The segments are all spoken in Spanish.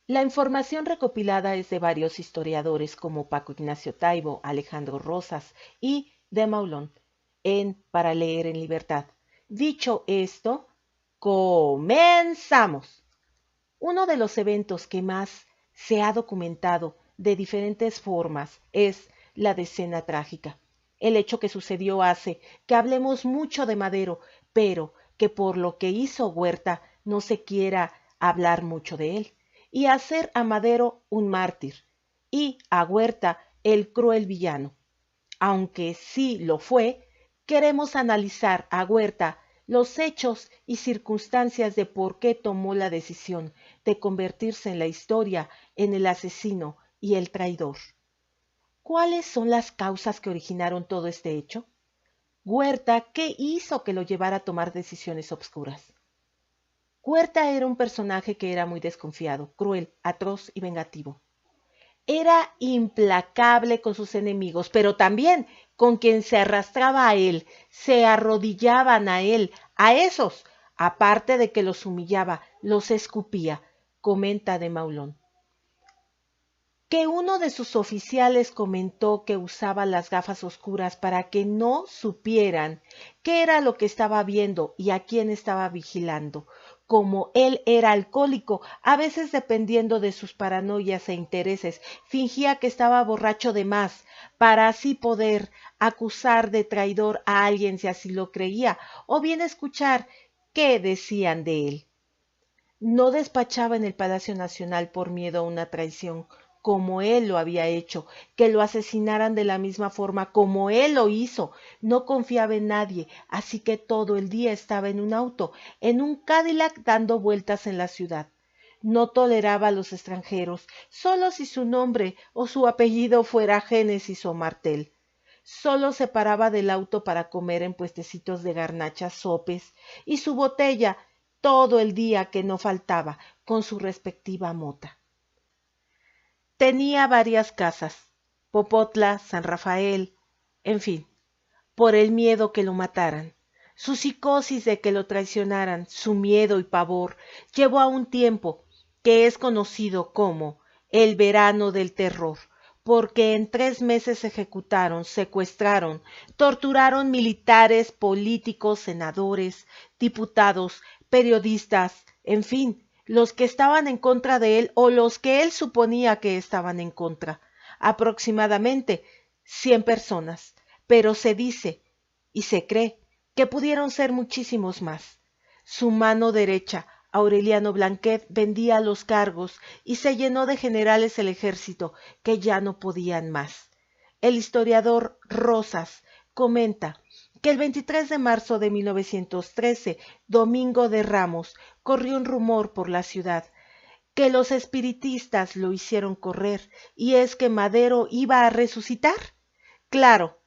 La información recopilada es de varios historiadores como Paco Ignacio Taibo, Alejandro Rosas y de Maulón en Para leer en libertad. Dicho esto, comenzamos. Uno de los eventos que más se ha documentado de diferentes formas es la Decena Trágica. El hecho que sucedió hace que hablemos mucho de Madero, pero que por lo que hizo Huerta no se quiera hablar mucho de él, y hacer a Madero un mártir y a Huerta el cruel villano. Aunque sí lo fue, queremos analizar a Huerta los hechos y circunstancias de por qué tomó la decisión de convertirse en la historia en el asesino y el traidor. ¿Cuáles son las causas que originaron todo este hecho? Huerta, ¿qué hizo que lo llevara a tomar decisiones obscuras? Huerta era un personaje que era muy desconfiado, cruel, atroz y vengativo. Era implacable con sus enemigos, pero también con quien se arrastraba a él, se arrodillaban a él, a esos, aparte de que los humillaba, los escupía, comenta de Maulón. Que uno de sus oficiales comentó que usaba las gafas oscuras para que no supieran qué era lo que estaba viendo y a quién estaba vigilando. Como él era alcohólico, a veces dependiendo de sus paranoias e intereses, fingía que estaba borracho de más, para así poder acusar de traidor a alguien si así lo creía, o bien escuchar qué decían de él. No despachaba en el Palacio Nacional por miedo a una traición, como él lo había hecho, que lo asesinaran de la misma forma como él lo hizo. No confiaba en nadie, así que todo el día estaba en un auto, en un Cadillac dando vueltas en la ciudad. No toleraba a los extranjeros, solo si su nombre o su apellido fuera Génesis o Martel. Solo se paraba del auto para comer en puestecitos de garnachas, sopes, y su botella todo el día que no faltaba, con su respectiva mota. Tenía varias casas, Popotla, San Rafael, en fin, por el miedo que lo mataran. Su psicosis de que lo traicionaran, su miedo y pavor, llevó a un tiempo que es conocido como el verano del terror, porque en 3 meses ejecutaron, secuestraron, torturaron militares, políticos, senadores, diputados, periodistas, en fin, los que estaban en contra de él o los que él suponía que estaban en contra, aproximadamente 100 personas, pero se dice y se cree que pudieron ser muchísimos más. Su mano derecha, Aureliano Blanquet, vendía los cargos y se llenó de generales el ejército que ya no podían más. El historiador Rosas comenta que el 23 de marzo de 1913, Domingo de Ramos, corrió un rumor por la ciudad que los espiritistas lo hicieron correr, y es que Madero iba a resucitar. Claro,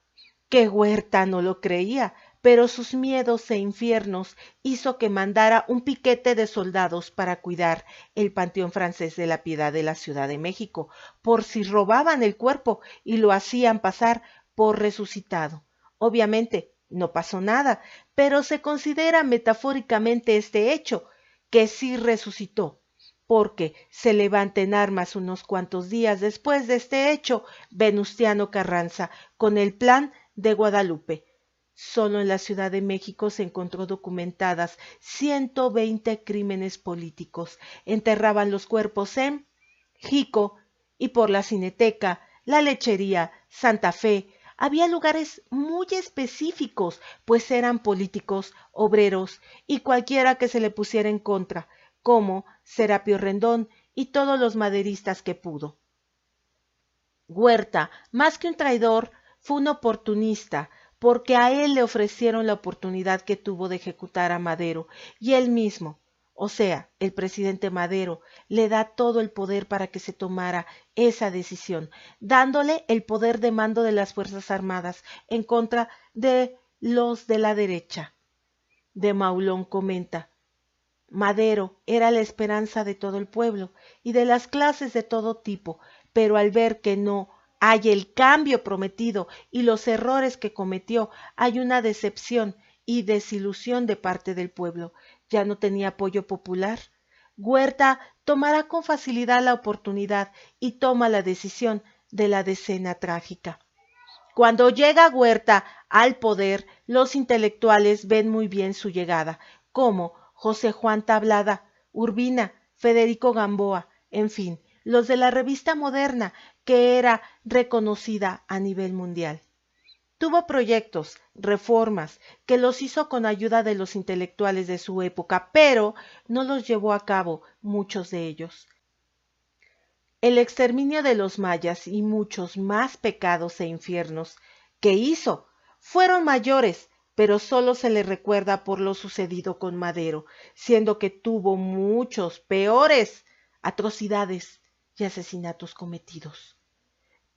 que Huerta no lo creía, pero sus miedos e infiernos hizo que mandara un piquete de soldados para cuidar el Panteón Francés de la Piedad de la Ciudad de México, por si robaban el cuerpo y lo hacían pasar por resucitado. Obviamente no pasó nada, pero se considera metafóricamente este hecho, que sí resucitó, porque se levanta en armas unos cuantos días después de este hecho Venustiano Carranza con el plan de Guadalupe. Solo en la Ciudad de México se encontró documentadas 120 crímenes políticos. Enterraban los cuerpos en Jico y por la Cineteca, la Lechería, Santa Fe. Había lugares muy específicos, pues eran políticos, obreros y cualquiera que se le pusiera en contra, como Serapio Rendón y todos los maderistas que pudo. Huerta, más que un traidor, fue un oportunista, porque a él le ofrecieron la oportunidad que tuvo de ejecutar a Madero, y él mismo, o sea, el presidente Madero, le da todo el poder para que se tomara esa decisión, dándole el poder de mando de las Fuerzas Armadas en contra de los de la derecha. De Maulón comenta: Madero era la esperanza de todo el pueblo y de las clases de todo tipo, pero al ver que no hay el cambio prometido y los errores que cometió, hay una decepción y desilusión de parte del pueblo. Ya no tenía apoyo popular. Huerta tomará con facilidad la oportunidad y toma la decisión de la decena trágica. Cuando llega Huerta al poder, los intelectuales ven muy bien su llegada, como José Juan Tablada, Urbina, Federico Gamboa, en fin, los de la revista Moderna, que era reconocida a nivel mundial. Tuvo proyectos, reformas, que los hizo con ayuda de los intelectuales de su época, pero no los llevó a cabo muchos de ellos. El exterminio de los mayas y muchos más pecados e infiernos que hizo fueron mayores, pero solo se le recuerda por lo sucedido con Madero, siendo que tuvo muchos peores atrocidades y asesinatos cometidos.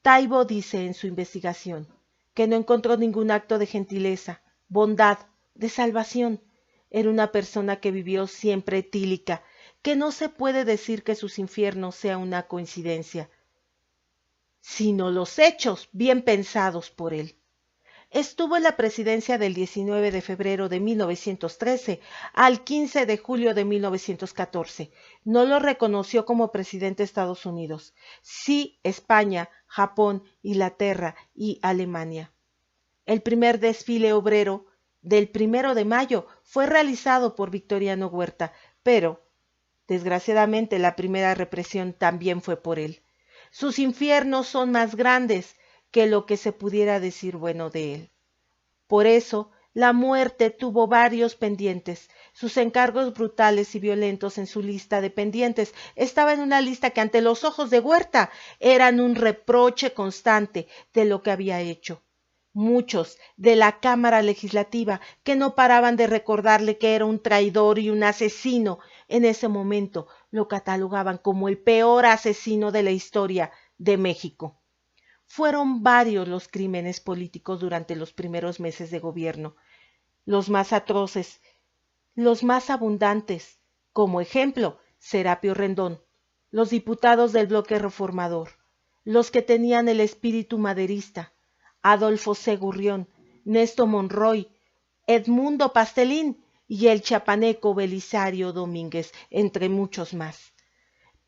Taibo dice en su investigación que no encontró ningún acto de gentileza, bondad, de salvación. Era una persona que vivió siempre etílica, que no se puede decir que sus infiernos sea una coincidencia, sino los hechos bien pensados por él. Estuvo en la presidencia del 19 de febrero de 1913 al 15 de julio de 1914. No lo reconoció como presidente de Estados Unidos, sí España, Japón, Inglaterra y Alemania. El primer desfile obrero del 1 de mayo fue realizado por Victoriano Huerta, pero, desgraciadamente, la primera represión también fue por él. Sus infiernos son más grandes que lo que se pudiera decir bueno de él. Por eso, la muerte tuvo varios pendientes. Sus encargos brutales y violentos en su lista de pendientes estaba en una lista que ante los ojos de Huerta eran un reproche constante de lo que había hecho. Muchos de la Cámara Legislativa que no paraban de recordarle que era un traidor y un asesino, en ese momento lo catalogaban como el peor asesino de la historia de México. Fueron varios los crímenes políticos durante los primeros meses de gobierno, los más atroces, los más abundantes. Como ejemplo, Serapio Rendón, los diputados del bloque reformador, los que tenían el espíritu maderista, Adolfo C. Gurrión, Néstor Monroy, Edmundo Pastelín y el chapaneco Belisario Domínguez, entre muchos más.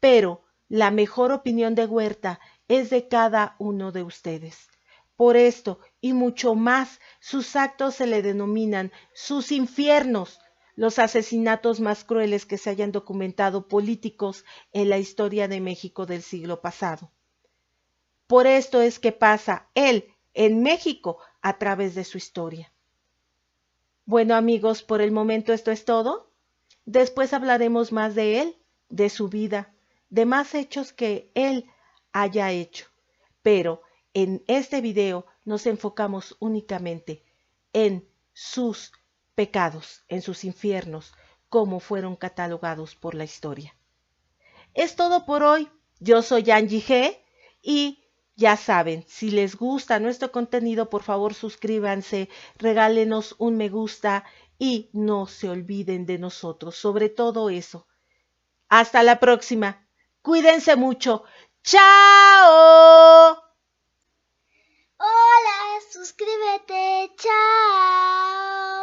Pero la mejor opinión de Huerta es de cada uno de ustedes. Por esto y mucho más, sus actos se le denominan sus infiernos, los asesinatos más crueles que se hayan documentado políticos en la historia de México del siglo pasado. Por esto es que pasa él en México a través de su historia. Bueno, amigos, por el momento esto es todo. Después hablaremos más de él, de su vida, de más hechos que él haya hecho. Pero en este video nos enfocamos únicamente en sus pecados, en sus infiernos, como fueron catalogados por la historia. Es todo por hoy. Yo soy Angie G. Y ya saben, si les gusta nuestro contenido, por favor suscríbanse, regálenos un me gusta y no se olviden de nosotros, sobre todo eso. Hasta la próxima. Cuídense mucho. ¡Chao! Hola, suscríbete, chao.